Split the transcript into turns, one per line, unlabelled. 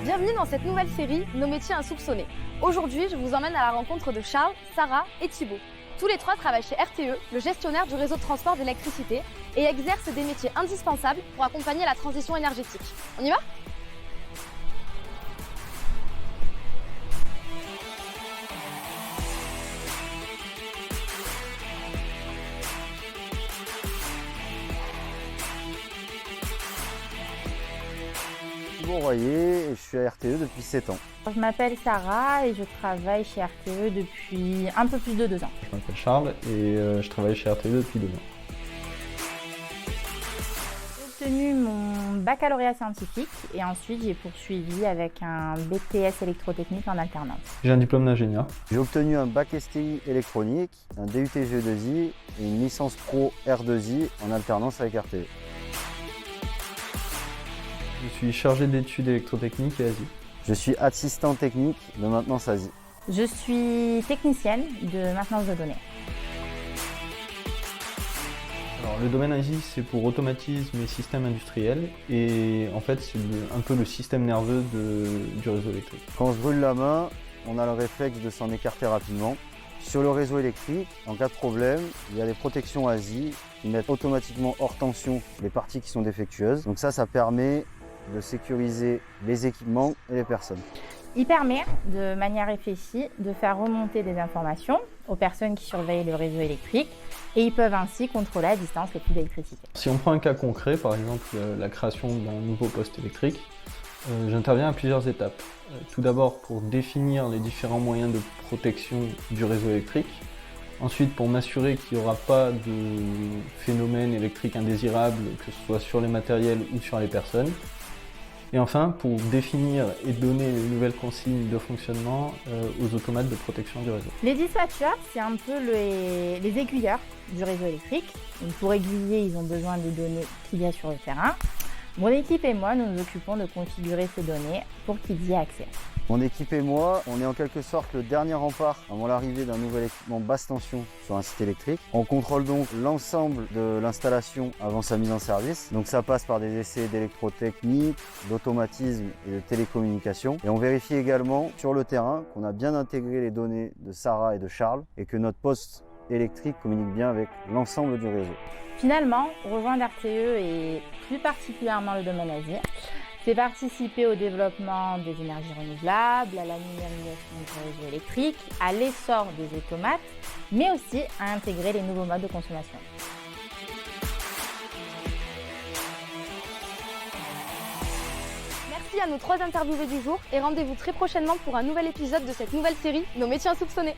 Bienvenue dans cette nouvelle série, Nos métiers insoupçonnés. Aujourd'hui, je vous emmène à la rencontre de Charles, Sarah et Thibaut. Tous les trois travaillent chez RTE, le gestionnaire du réseau de transport d'électricité, et exercent des métiers indispensables pour accompagner la transition énergétique. On y va ?
Thibaut Royer et je suis à RTE depuis 7 ans.
Je m'appelle Sarah et je travaille chez RTE depuis un peu plus de 2 ans.
Je m'appelle Charles et je travaille chez RTE depuis 2 ans.
J'ai obtenu mon baccalauréat scientifique et ensuite j'ai poursuivi avec un BTS électrotechnique en alternance.
J'ai un diplôme d'ingénieur.
J'ai obtenu un bac STI électronique, un DUT GE2I et une licence pro R2I en alternance avec RTE.
Je suis chargé d'études électrotechniques et Asie.
Je suis assistant technique de maintenance ASI.
Je suis technicienne de maintenance de données.
Alors, le domaine Asie, c'est pour automatisme et système industriel. Et en fait, c'est un peu le système nerveux du réseau électrique.
Quand on se brûle la main, on a le réflexe de s'en écarter rapidement. Sur le réseau électrique, en cas de problème, il y a des protections ASI qui mettent automatiquement hors tension les parties qui sont défectueuses. Donc ça permet de sécuriser les équipements et les personnes.
Il permet, de manière réfléchie, de faire remonter des informations aux personnes qui surveillent le réseau électrique et ils peuvent ainsi contrôler à distance les flux d'électricité.
Si on prend un cas concret, par exemple la création d'un nouveau poste électrique, j'interviens à plusieurs étapes. Tout d'abord pour définir les différents moyens de protection du réseau électrique. Ensuite, pour m'assurer qu'il n'y aura pas de phénomène électrique indésirable, que ce soit sur les matériels ou sur les personnes. Et enfin, pour définir et donner les nouvelles consignes de fonctionnement aux automates de protection du réseau.
Les dispatchers, c'est un peu les aiguilleurs du réseau électrique. Donc pour aiguiller, ils ont besoin des données qu'il y a sur le terrain. Mon équipe et moi, nous nous occupons de configurer ces données pour qu'ils y aient accès.
Mon équipe et moi, on est en quelque sorte le dernier rempart avant l'arrivée d'un nouvel équipement basse tension sur un site électrique. On contrôle donc l'ensemble de l'installation avant sa mise en service. Donc ça passe par des essais d'électrotechnique, d'automatisme et de télécommunication. Et on vérifie également sur le terrain qu'on a bien intégré les données de Sarah et de Charles et que notre poste électrique communique bien avec l'ensemble du réseau.
Finalement, rejoindre RTE et plus particulièrement le domaine Asie, c'est participer au développement des énergies renouvelables, à la numérisation du réseau électrique, à l'essor des automates, mais aussi à intégrer les nouveaux modes de consommation.
Merci à nos 3 interviewés du jour et rendez-vous très prochainement pour un nouvel épisode de cette nouvelle série, Nos métiers insoupçonnés.